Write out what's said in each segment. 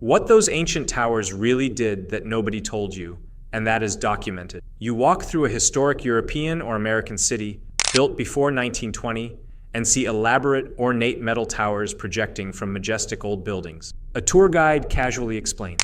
What those ancient towers really did that nobody told you, and that is documented. You walk through a historic European or American city built before 1920 and see elaborate, ornate metal towers projecting from majestic old buildings. A tour guide casually explains.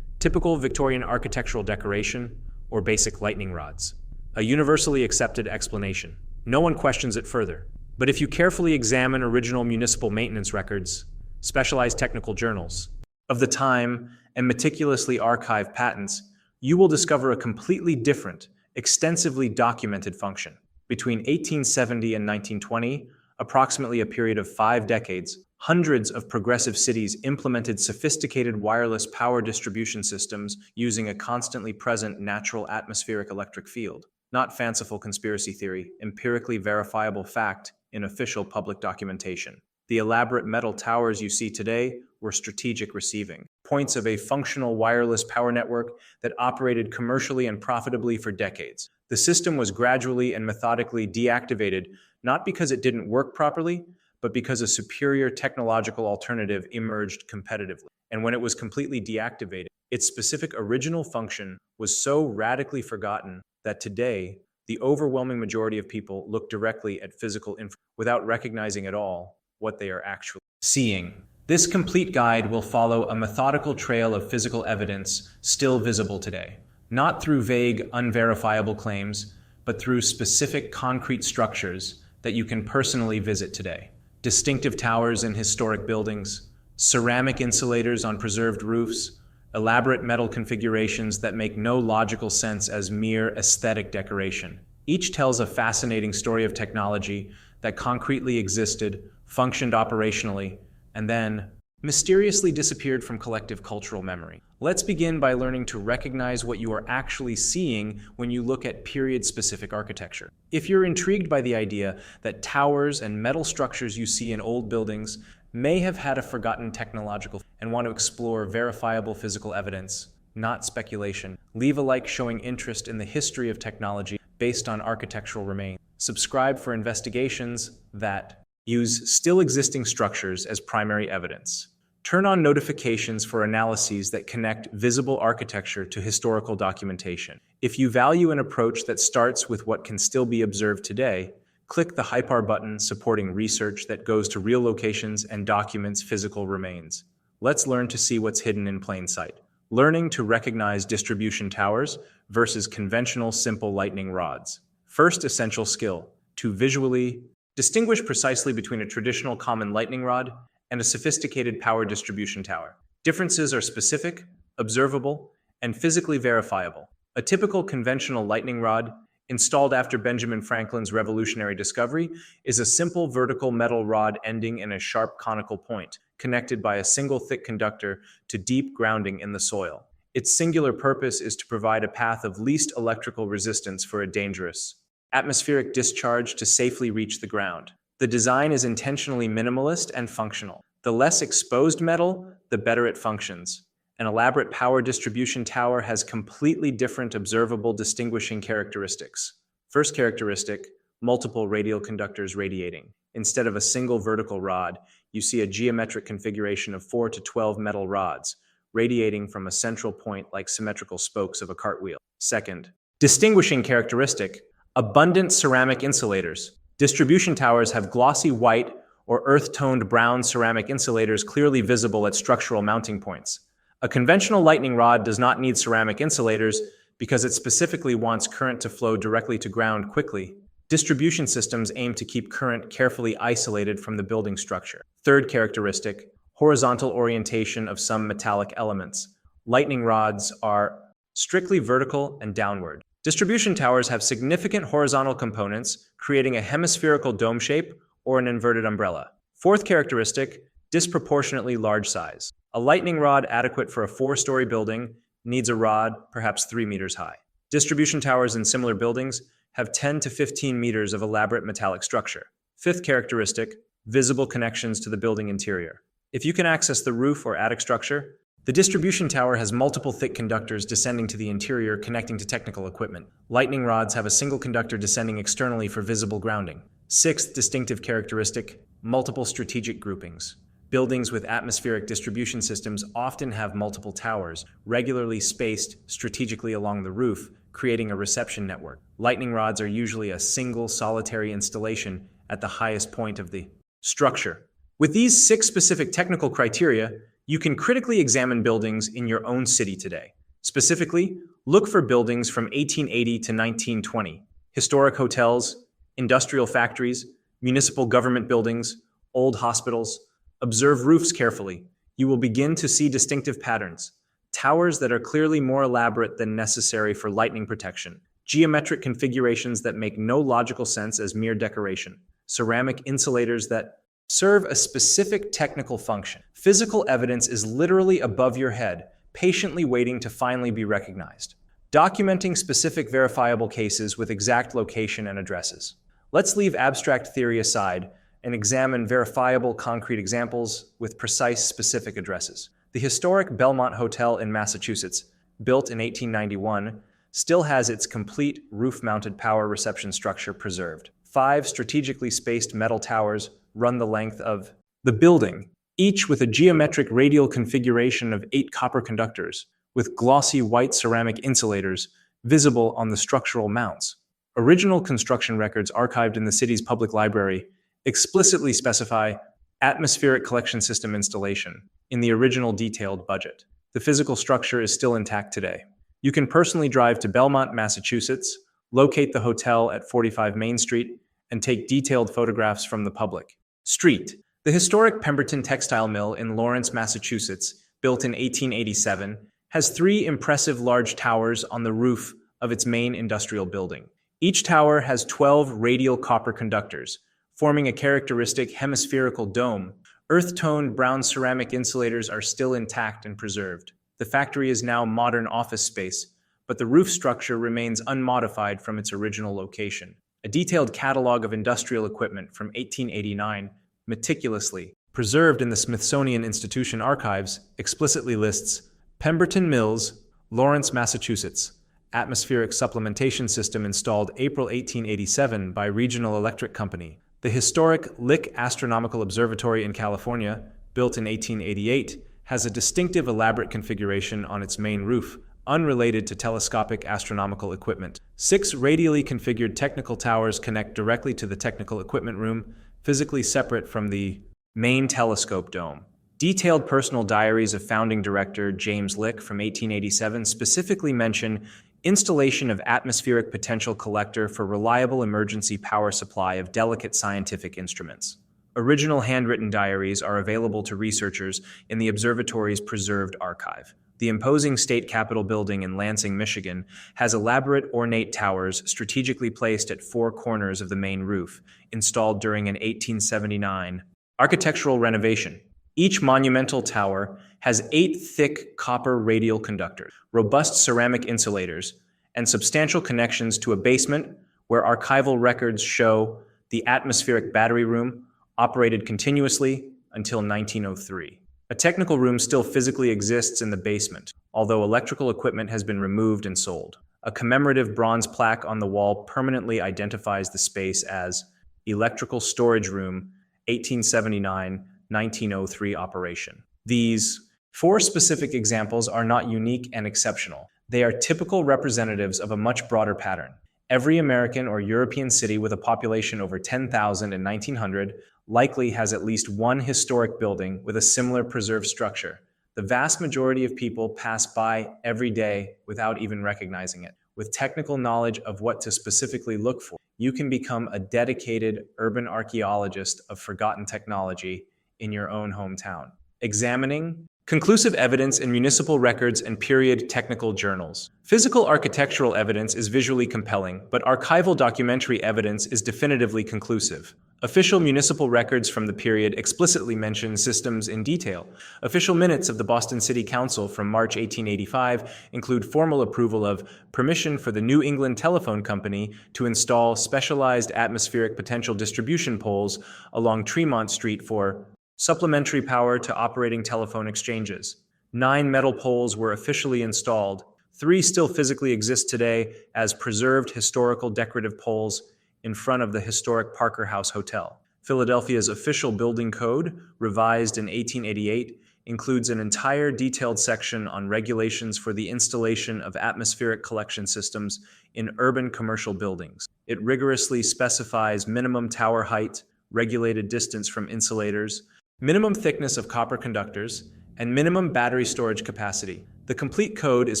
Typical Victorian architectural decoration or basic lightning rods. A universally accepted explanation. No one questions it further. But if you carefully examine original municipal maintenance records, specialized technical journals of the time, and meticulously archived patents, you will discover a completely different, extensively documented function. Between 1870 and 1920, approximately a period of 5 decades, hundreds of progressive cities implemented sophisticated wireless power distribution systems using a constantly present natural atmospheric electric field. Not fanciful conspiracy theory, empirically verifiable fact in official public documentation. The elaborate metal towers you see today were strategic receiving points of a functional wireless power network that operated commercially and profitably for decades. The system was gradually and methodically deactivated, not because it didn't work properly, but because a superior technological alternative emerged competitively. And when it was completely deactivated, its specific original function was so radically forgotten that today, the overwhelming majority of people look directly at physical information without recognizing at all what they are actually seeing. This complete guide will follow a methodical trail of physical evidence still visible today, not through vague, unverifiable claims, but through specific concrete structures that you can personally visit today. Distinctive towers in historic buildings, ceramic insulators on preserved roofs, elaborate metal configurations that make no logical sense as mere aesthetic decoration. Each tells a fascinating story of technology that concretely existed, functioned operationally, and then mysteriously disappeared from collective cultural memory. Let's begin by learning to recognize what you are actually seeing when you look at period-specific architecture. If you're intrigued by the idea that towers and metal structures you see in old buildings may have had a forgotten technological and want to explore verifiable physical evidence, not speculation, leave a like showing interest in the history of technology based on architectural remains. Subscribe for investigations that use still existing structures as primary evidence. Turn on notifications for analyses that connect visible architecture to historical documentation. If you value an approach that starts with what can still be observed today, click the Hypar button supporting research that goes to real locations and documents physical remains. Let's learn to see what's hidden in plain sight. Learning to recognize distribution towers versus conventional simple lightning rods. First essential skill, to visually distinguish precisely between a traditional common lightning rod and a sophisticated power distribution tower. Differences are specific, observable, and physically verifiable. A typical conventional lightning rod, installed after Benjamin Franklin's revolutionary discovery, is a simple vertical metal rod ending in a sharp conical point, connected by a single thick conductor to deep grounding in the soil. Its singular purpose is to provide a path of least electrical resistance for a dangerous atmospheric discharge to safely reach the ground. The design is intentionally minimalist and functional. The less exposed metal, the better it functions. An elaborate power distribution tower has completely different observable distinguishing characteristics. First characteristic, multiple radial conductors radiating. Instead of a single vertical rod, you see a geometric configuration of 4 to 12 metal rods, radiating from a central point like symmetrical spokes of a cartwheel. Second, distinguishing characteristic, abundant ceramic insulators. Distribution towers have glossy white or earth-toned brown ceramic insulators clearly visible at structural mounting points. A conventional lightning rod does not need ceramic insulators because it specifically wants current to flow directly to ground quickly. Distribution systems aim to keep current carefully isolated from the building structure. Third characteristic, horizontal orientation of some metallic elements. Lightning rods are strictly vertical and downward. Distribution towers have significant horizontal components, creating a hemispherical dome shape or an inverted umbrella. Fourth characteristic, disproportionately large size. A lightning rod adequate for a 4-story building needs a rod perhaps 3 meters high. Distribution towers in similar buildings have 10 to 15 meters of elaborate metallic structure. Fifth characteristic, visible connections to the building interior. If you can access the roof or attic structure, the distribution tower has multiple thick conductors descending to the interior connecting to technical equipment. Lightning rods have a single conductor descending externally for visible grounding. Sixth distinctive characteristic, multiple strategic groupings. Buildings with atmospheric distribution systems often have multiple towers, regularly spaced strategically along the roof, creating a reception network. Lightning rods are usually a single solitary installation at the highest point of the structure. With these 6 specific technical criteria, you can critically examine buildings in your own city today. Specifically, look for buildings from 1880 to 1920, historic hotels, industrial factories, municipal government buildings, old hospitals. Observe roofs carefully. You will begin to see distinctive patterns. Towers that are clearly more elaborate than necessary for lightning protection. Geometric configurations that make no logical sense as mere decoration. Ceramic insulators that serve a specific technical function. Physical evidence is literally above your head, patiently waiting to finally be recognized. Documenting specific verifiable cases with exact location and addresses. Let's leave abstract theory aside and examine verifiable concrete examples with precise specific addresses. The historic Belmont Hotel in Massachusetts, built in 1891, still has its complete roof-mounted power reception structure preserved. 5 strategically spaced metal towers run the length of the building, each with a geometric radial configuration of 8 copper conductors, with glossy white ceramic insulators visible on the structural mounts. Original construction records archived in the city's public library explicitly specify atmospheric collection system installation in the original detailed budget. The physical structure is still intact today. You can personally drive to Belmont, Massachusetts, locate the hotel at 45 Main Street, and take detailed photographs from the public. Street. The historic Pemberton Textile Mill in Lawrence, Massachusetts, built in 1887, has 3 impressive large towers on the roof of its main industrial building. Each tower has 12 radial copper conductors, forming a characteristic hemispherical dome. Earth-toned brown ceramic insulators are still intact and preserved. The factory is now modern office space, but the roof structure remains unmodified from its original location. A detailed catalog of industrial equipment from 1889, meticulously preserved in the Smithsonian Institution archives, explicitly lists Pemberton Mills, Lawrence, Massachusetts. Atmospheric supplementation system installed April 1887 by Regional Electric Company. The historic Lick Astronomical Observatory in California, built in 1888, has a distinctive elaborate configuration on its main roof, unrelated to telescopic astronomical equipment. 6 radially configured technical towers connect directly to the technical equipment room, physically separate from the main telescope dome. Detailed personal diaries of founding director James Lick from 1887 specifically mention installation of atmospheric potential collector for reliable emergency power supply of delicate scientific instruments. Original handwritten diaries are available to researchers in the observatory's preserved archive. The imposing state capitol building in Lansing, Michigan, has elaborate ornate towers strategically placed at 4 corners of the main roof, installed during an 1879 architectural renovation. Each monumental tower has 8 thick copper radial conductors, robust ceramic insulators, and substantial connections to a basement where archival records show the atmospheric battery room operated continuously until 1903. A technical room still physically exists in the basement, although electrical equipment has been removed and sold. A commemorative bronze plaque on the wall permanently identifies the space as Electrical Storage Room, 1879-1903 operation. These 4 specific examples are not unique and exceptional. They are typical representatives of a much broader pattern. Every American or European city with a population over 10,000 in 1900 likely has at least one historic building with a similar preserved structure. The vast majority of people pass by every day without even recognizing it. With technical knowledge of what to specifically look for, you can become a dedicated urban archaeologist of forgotten technology in your own hometown. Examining conclusive evidence in municipal records and period technical journals. Physical architectural evidence is visually compelling, but archival documentary evidence is definitively conclusive. Official municipal records from the period explicitly mention systems in detail. Official minutes of the Boston City Council from March 1885 include formal approval of permission for the New England Telephone Company to install specialized atmospheric potential distribution poles along Tremont Street for supplementary power to operating telephone exchanges. 9 metal poles were officially installed. 3 still physically exist today as preserved historical decorative poles in front of the historic Parker House Hotel. Philadelphia's official building code, revised in 1888, includes an entire detailed section on regulations for the installation of atmospheric collection systems in urban commercial buildings. It rigorously specifies minimum tower height, regulated distance from insulators, minimum thickness of copper conductors, and minimum battery storage capacity. The complete code is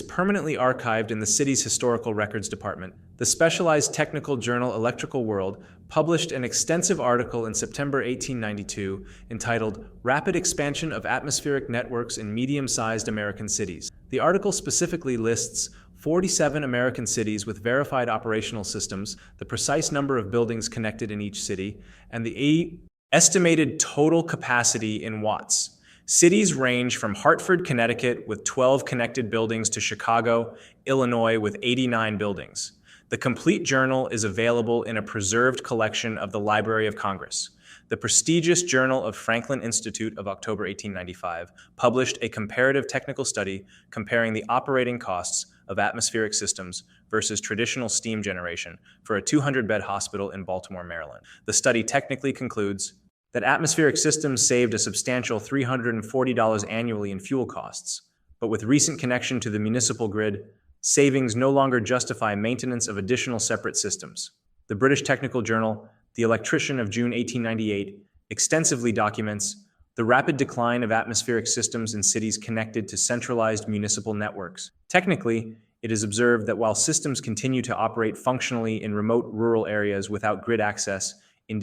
permanently archived in the city's Historical Records Department. The specialized technical journal Electrical World published an extensive article in September 1892 entitled Rapid Expansion of Atmospheric Networks in Medium-Sized American Cities. The article specifically lists 47 American cities with verified operational systems, the precise number of buildings connected in each city, and the estimated total capacity in watts. Cities range from Hartford, Connecticut, with 12 connected buildings, to Chicago, Illinois, with 89 buildings. The complete journal is available in a preserved collection of the Library of Congress. The prestigious Journal of Franklin Institute of October 1895 published a comparative technical study comparing the operating costs of atmospheric systems versus traditional steam generation for a 200-bed hospital in Baltimore, Maryland. The study technically concludes that atmospheric systems saved a substantial $340 annually in fuel costs, but with recent connection to the municipal grid, savings no longer justify maintenance of additional separate systems. The British technical journal, The Electrician of June 1898, extensively documents the rapid decline of atmospheric systems in cities connected to centralized municipal networks. Technically, it is observed that while systems continue to operate functionally in remote rural areas without grid access in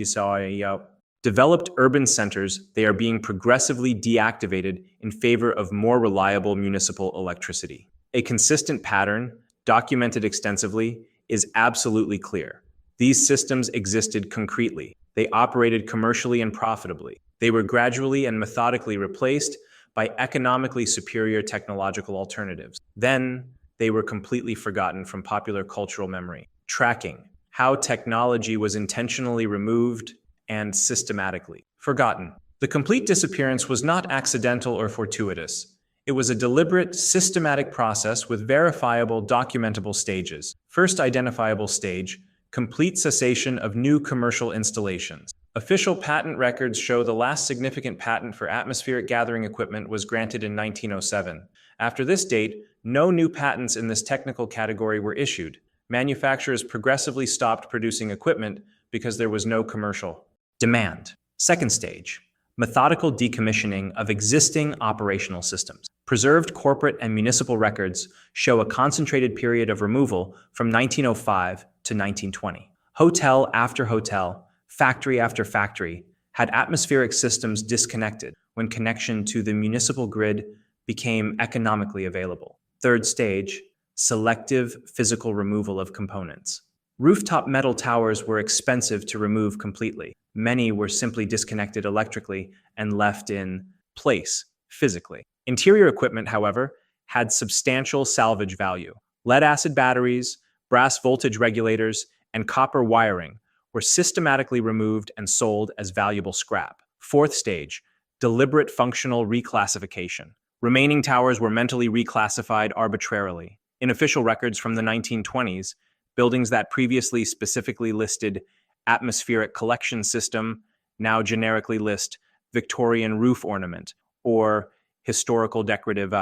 developed urban centers, they are being progressively deactivated in favor of more reliable municipal electricity. A consistent pattern, documented extensively, is absolutely clear. These systems existed concretely. They operated commercially and profitably. They were gradually and methodically replaced by economically superior technological alternatives. Then, they were completely forgotten from popular cultural memory. Tracking, how technology was intentionally removed and systematically forgotten. The complete disappearance was not accidental or fortuitous. It was a deliberate, systematic process with verifiable, documentable stages. First identifiable stage, complete cessation of new commercial installations. Official patent records show the last significant patent for atmospheric gathering equipment was granted in 1907. After this date, no new patents in this technical category were issued. Manufacturers progressively stopped producing equipment because there was no commercial demand. Second stage, methodical decommissioning of existing operational systems. Preserved corporate and municipal records show a concentrated period of removal from 1905 to 1920. Hotel after hotel, factory after factory, had atmospheric systems disconnected when connection to the municipal grid became economically available. Third stage, selective physical removal of components. Rooftop metal towers were expensive to remove completely. Many were simply disconnected electrically and left in place physically. Interior equipment, however, had substantial salvage value. Lead-acid batteries, brass voltage regulators, and copper wiring were systematically removed and sold as valuable scrap. Fourth stage, deliberate functional reclassification. Remaining towers were mentally reclassified arbitrarily. In official records from the 1920s, buildings that previously specifically listed atmospheric collection system now generically list Victorian roof ornament or historical decorative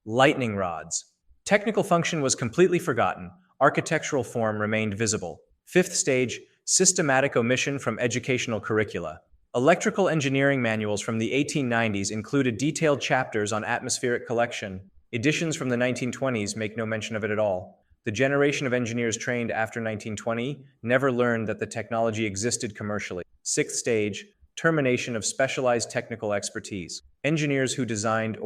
lightning rods. Technical function was completely forgotten. Architectural form remained visible. Fifth stage, systematic omission from educational curricula. Electrical engineering manuals from the 1890s included detailed chapters on atmospheric collection. Editions from the 1920s make no mention of it at all. The generation of engineers trained after 1920 never learned that the technology existed commercially. Sixth stage, termination of specialized technical expertise. Engineers who designed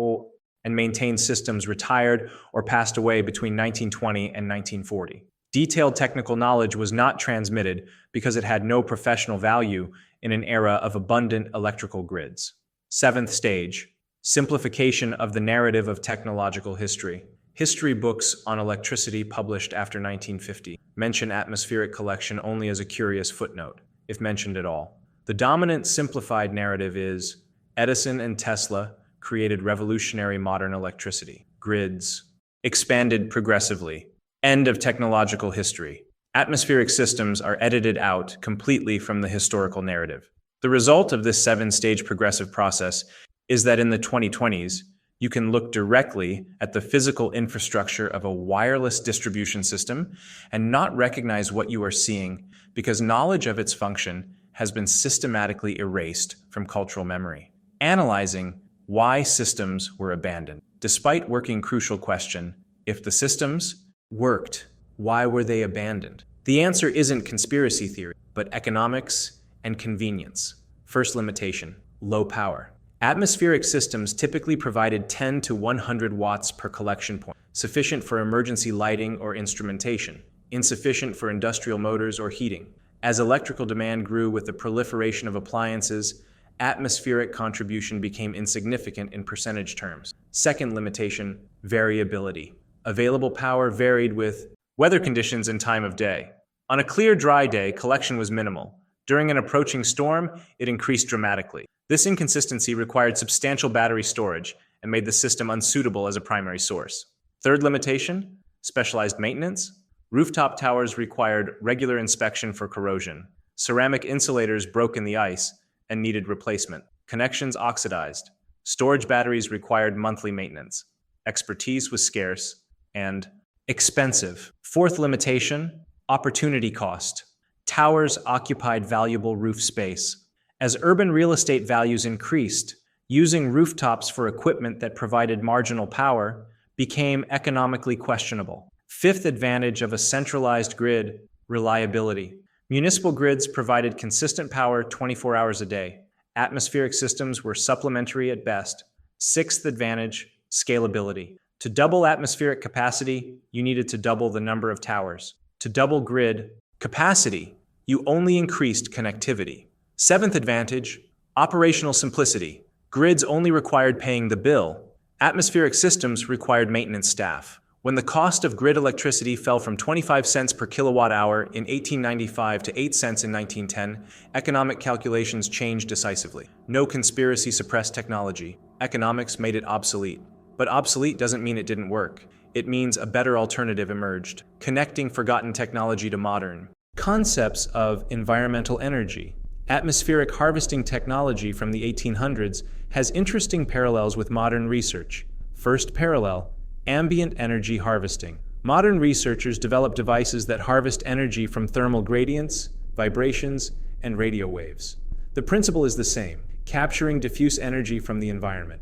and maintained systems retired or passed away between 1920 and 1940. Detailed technical knowledge was not transmitted because it had no professional value in an era of abundant electrical grids. Seventh stage, simplification of the narrative of technological history. History books on electricity published after 1950 mention atmospheric collection only as a curious footnote, if mentioned at all. The dominant simplified narrative is Edison and Tesla created revolutionary modern electricity. Grids expanded progressively. End of technological history. Atmospheric systems are edited out completely from the historical narrative. The result of this seven-stage progressive process is that in the 2020s, you can look directly at the physical infrastructure of a wireless distribution system and not recognize what you are seeing because knowledge of its function has been systematically erased from cultural memory. Analyzing why systems were abandoned. Despite working crucial question, if the systems worked, why were they abandoned? The answer isn't conspiracy theory, but economics and convenience. First limitation, low power. Atmospheric systems typically provided 10 to 100 watts per collection point, sufficient for emergency lighting or instrumentation, insufficient for industrial motors or heating. As electrical demand grew with the proliferation of appliances, atmospheric contribution became insignificant in percentage terms. Second limitation, variability. Available power varied with weather conditions and time of day. On a clear, dry day, collection was minimal. During an approaching storm, it increased dramatically. This inconsistency required substantial battery storage and made the system unsuitable as a primary source. Third limitation, specialized maintenance. Rooftop towers required regular inspection for corrosion. Ceramic insulators broke in the ice and needed replacement. Connections oxidized. Storage batteries required monthly maintenance. Expertise was scarce and expensive. Fourth limitation, opportunity cost. Towers occupied valuable roof space. As urban real estate values increased, using rooftops for equipment that provided marginal power became economically questionable. Fifth advantage of a centralized grid, reliability. Municipal grids provided consistent power 24 hours a day. Atmospheric systems were supplementary at best. Sixth advantage, scalability. To double atmospheric capacity, you needed to double the number of towers. To double grid capacity, you only increased connectivity. Seventh advantage, operational simplicity. Grids only required paying the bill. Atmospheric systems required maintenance staff. When the cost of grid electricity fell from 25 cents per kilowatt hour in 1895 to 8 cents in 1910, economic calculations changed decisively. No conspiracy suppressed technology. Economics made it obsolete. But obsolete doesn't mean it didn't work. It means a better alternative emerged, connecting forgotten technology to modern. Concepts of environmental energy. Atmospheric harvesting technology from the 1800s has interesting parallels with modern research. First parallel, ambient energy harvesting. Modern researchers develop devices that harvest energy from thermal gradients, vibrations, and radio waves. The principle is the same, capturing diffuse energy from the environment.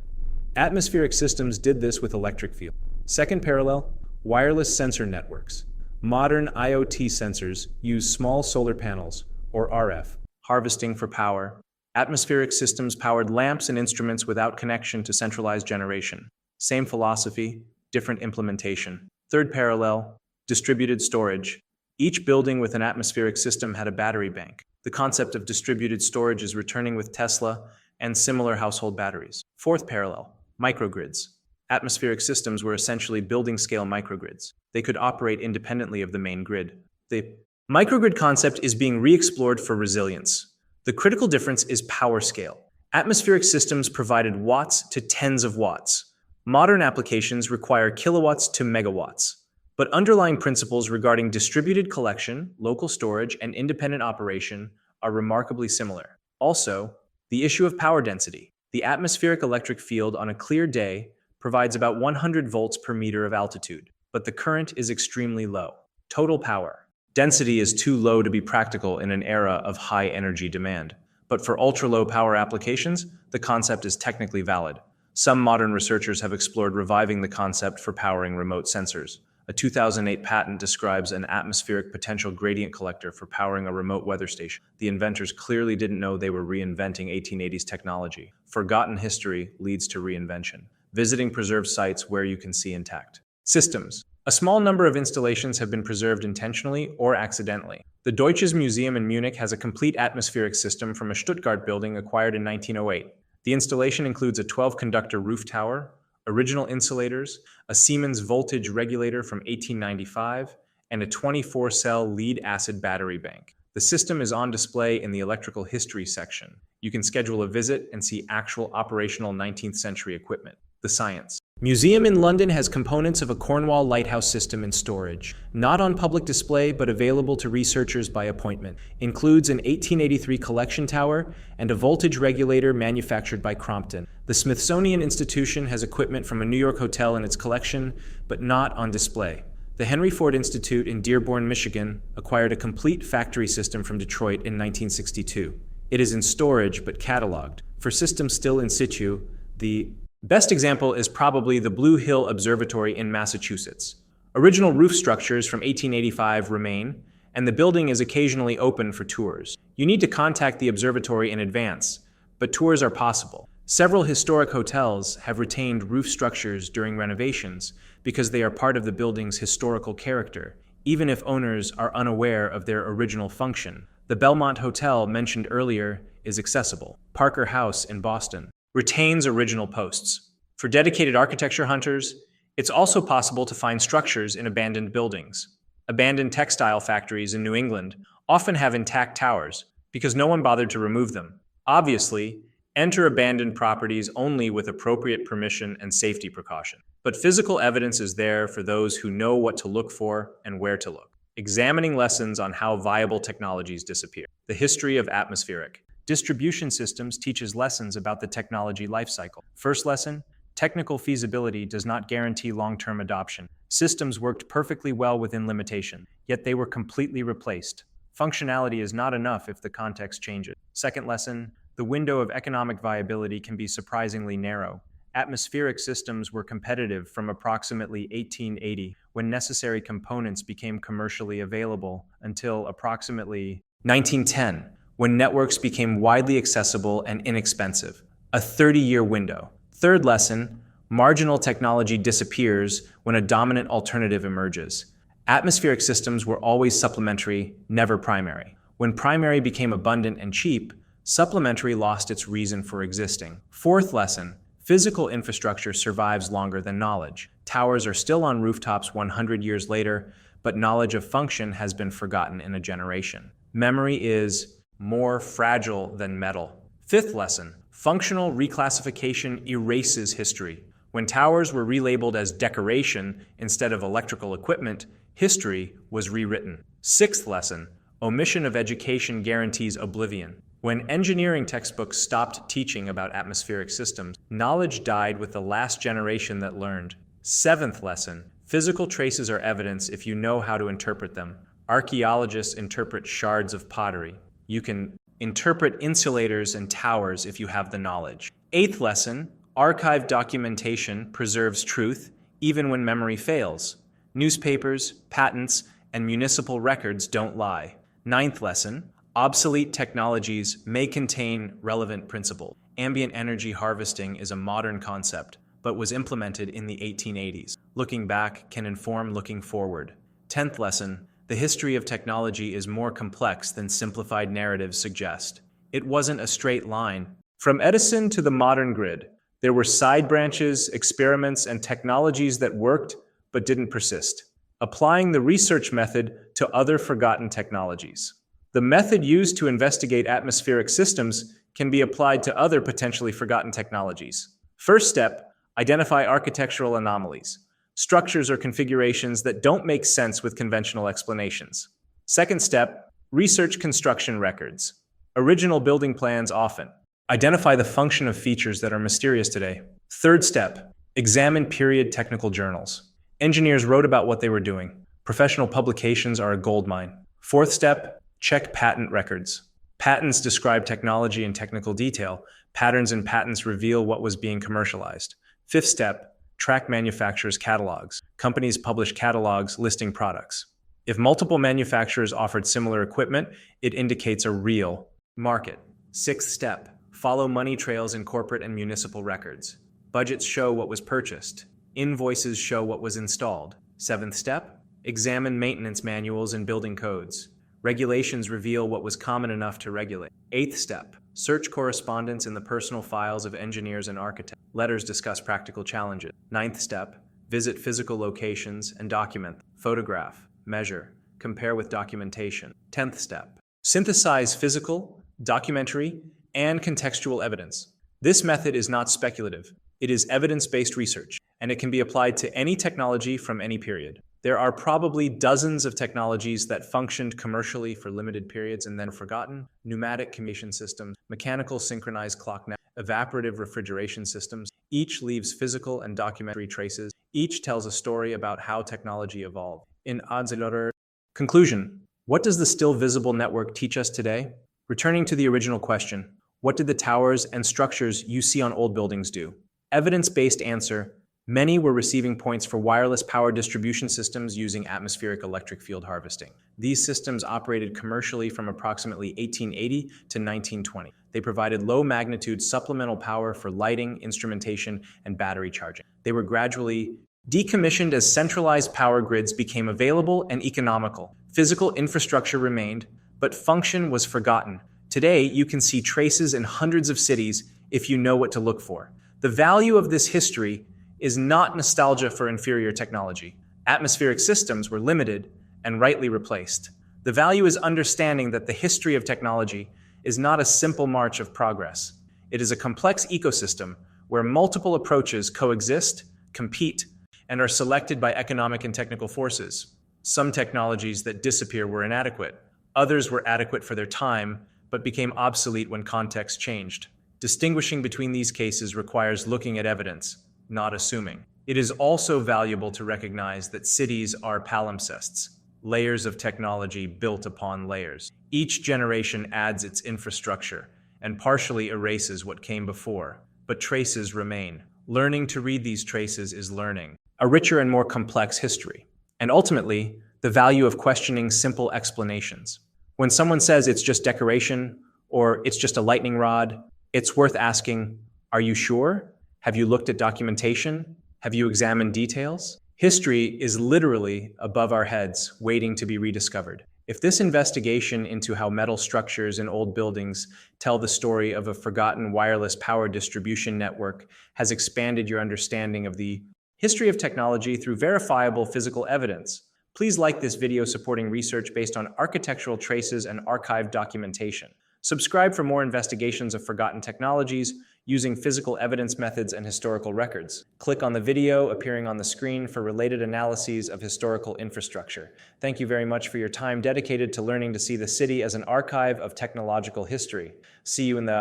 Atmospheric systems did this with electric field. Second parallel, wireless sensor networks. Modern IoT sensors use small solar panels, or RF, harvesting for power. Atmospheric systems powered lamps and instruments without connection to centralized generation. Same philosophy, different implementation. Third parallel, distributed storage. Each building with an atmospheric system had a battery bank. The concept of distributed storage is returning with Tesla and similar household batteries. Fourth parallel, microgrids. Atmospheric systems were essentially building-scale microgrids. They could operate independently of the main grid. The microgrid concept is being re-explored for resilience. The critical difference is power scale. Atmospheric systems provided watts to tens of watts. Modern applications require kilowatts to megawatts. But underlying principles regarding distributed collection, local storage, and independent operation are remarkably similar. Also, the issue of power density. The atmospheric electric field on a clear day provides about 100 volts per meter of altitude, but the current is extremely low. Total power. Density is too low to be practical in an era of high energy demand. But for ultra-low power applications, the concept is technically valid. Some modern researchers have explored reviving the concept for powering remote sensors. A 2008 patent describes an atmospheric potential gradient collector for powering a remote weather station. The inventors clearly didn't know they were reinventing 1880s technology. Forgotten history leads to reinvention. Visiting preserved sites where you can see intact. Systems. A small number of installations have been preserved intentionally or accidentally. The Deutsches Museum in Munich has a complete atmospheric system from a Stuttgart building acquired in 1908. The installation includes a 12-conductor roof tower, original insulators, a Siemens voltage regulator from 1895, and a 24-cell lead-acid battery bank. The system is on display in the electrical history section. You can schedule a visit and see actual operational 19th century equipment. The science. Museum in London has components of a Cornwall lighthouse system in storage. Not on public display, but available to researchers by appointment. Includes an 1883 collection tower and a voltage regulator manufactured by Crompton. The Smithsonian Institution has equipment from a New York hotel in its collection, but not on display. The Henry Ford Institute in Dearborn, Michigan, acquired a complete factory system from Detroit in 1962. It is in storage, but cataloged. For systems still in situ, the best example is probably the Blue Hill Observatory in Massachusetts. Original roof structures from 1885 remain, and the building is occasionally open for tours. You need to contact the observatory in advance, but tours are possible. Several historic hotels have retained roof structures during renovations because they are part of the building's historical character, even if owners are unaware of their original function. The Belmont Hotel mentioned earlier is accessible. Parker House in Boston retains original posts. For dedicated architecture hunters, it's also possible to find structures in abandoned buildings. Abandoned textile factories in New England often have intact towers because no one bothered to remove them. Obviously, enter abandoned properties only with appropriate permission and safety precaution. But physical evidence is there for those who know what to look for and where to look. Examining lessons on how viable technologies disappear. The history of atmospheric distribution systems teaches lessons about the technology lifecycle. First lesson, technical feasibility does not guarantee long-term adoption. Systems worked perfectly well within limitation, yet they were completely replaced. Functionality is not enough if the context changes. Second lesson, the window of economic viability can be surprisingly narrow. Atmospheric systems were competitive from approximately 1880, when necessary components became commercially available, until approximately 1910, when networks became widely accessible and inexpensive. A 30-year window. Third lesson, marginal technology disappears when a dominant alternative emerges. Atmospheric systems were always supplementary, never primary. When primary became abundant and cheap, supplementary lost its reason for existing. Fourth lesson, physical infrastructure survives longer than knowledge. Towers are still on rooftops 100 years later, but knowledge of function has been forgotten in a generation. Memory is more fragile than metal. Fifth lesson, functional reclassification erases history. When towers were relabeled as decoration instead of electrical equipment, history was rewritten. Sixth lesson, omission of education guarantees oblivion. When engineering textbooks stopped teaching about atmospheric systems, knowledge died with the last generation that learned. Seventh lesson, physical traces are evidence if you know how to interpret them. Archaeologists interpret shards of pottery. You can interpret insulators and towers if you have the knowledge. Eighth lesson, archived documentation preserves truth even when memory fails. Newspapers, patents, and municipal records don't lie. Ninth lesson, obsolete technologies may contain relevant principles. Ambient energy harvesting is a modern concept, but was implemented in the 1880s. Looking back can inform looking forward. 10th lesson, the history of technology is more complex than simplified narratives suggest. It wasn't a straight line. From Edison to the modern grid, there were side branches, experiments, and technologies that worked but didn't persist. Applying the research method to other forgotten technologies. The method used to investigate atmospheric systems can be applied to other potentially forgotten technologies. First step, identify architectural anomalies. Structures or configurations that don't make sense with conventional explanations. Second step, research construction records. Original building plans often. Identify the function of features that are mysterious today. Third step, examine period technical journals. Engineers wrote about what they were doing. Professional publications are a goldmine. Fourth step, check patent records. Patents describe technology in technical detail. Patterns in patents reveal what was being commercialized. Fifth step, track manufacturers' catalogs. Companies publish catalogs listing products. If multiple manufacturers offered similar equipment, it indicates a real market. Sixth step, follow money trails in corporate and municipal records. Budgets show what was purchased. Invoices show what was installed. Seventh step, examine maintenance manuals and building codes. Regulations reveal what was common enough to regulate. Eighth step, search correspondence in the personal files of engineers and architects. Letters discuss practical challenges. Ninth step, visit physical locations and document. Photograph, measure, compare with documentation. 10th step, synthesize physical, documentary, and contextual evidence. This method is not speculative. It is evidence-based research, and it can be applied to any technology from any period. There are probably dozens of technologies that functioned commercially for limited periods and then forgotten: pneumatic communication systems, mechanical synchronized clock networks, evaporative refrigeration systems. Each leaves physical and documentary traces. Each tells a story about how technology evolved. In Adzelor, conclusion: what does the still visible network teach us today? Returning to the original question, what did the towers and structures you see on old buildings do? Evidence-based answer: many were receiving points for wireless power distribution systems using atmospheric electric field harvesting. These systems operated commercially from approximately 1880 to 1920. They provided low-magnitude supplemental power for lighting, instrumentation, and battery charging. They were gradually decommissioned as centralized power grids became available and economical. Physical infrastructure remained, but function was forgotten. Today, you can see traces in hundreds of cities if you know what to look for. The value of this history is not nostalgia for inferior technology. Atmospheric systems were limited and rightly replaced. The value is understanding that the history of technology is not a simple march of progress. It is a complex ecosystem where multiple approaches coexist, compete, and are selected by economic and technical forces. Some technologies that disappear were inadequate. Others were adequate for their time, but became obsolete when context changed. Distinguishing between these cases requires looking at evidence, not assuming. It is also valuable to recognize that cities are palimpsests, layers of technology built upon layers. Each generation adds its infrastructure and partially erases what came before, but traces remain. Learning to read these traces is learning a richer and more complex history, and ultimately, the value of questioning simple explanations. When someone says it's just decoration or it's just a lightning rod, it's worth asking, are you sure? Have you looked at documentation? Have you examined details? History is literally above our heads, waiting to be rediscovered. If this investigation into how metal structures in old buildings tell the story of a forgotten wireless power distribution network has expanded your understanding of the history of technology through verifiable physical evidence, please like this video supporting research based on architectural traces and archived documentation. Subscribe for more investigations of forgotten technologies using physical evidence methods and historical records. Click on the video appearing on the screen for related analyses of historical infrastructure. Thank you very much for your time dedicated to learning to see the city as an archive of technological history. See you in the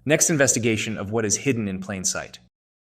next investigation of what is hidden in plain sight.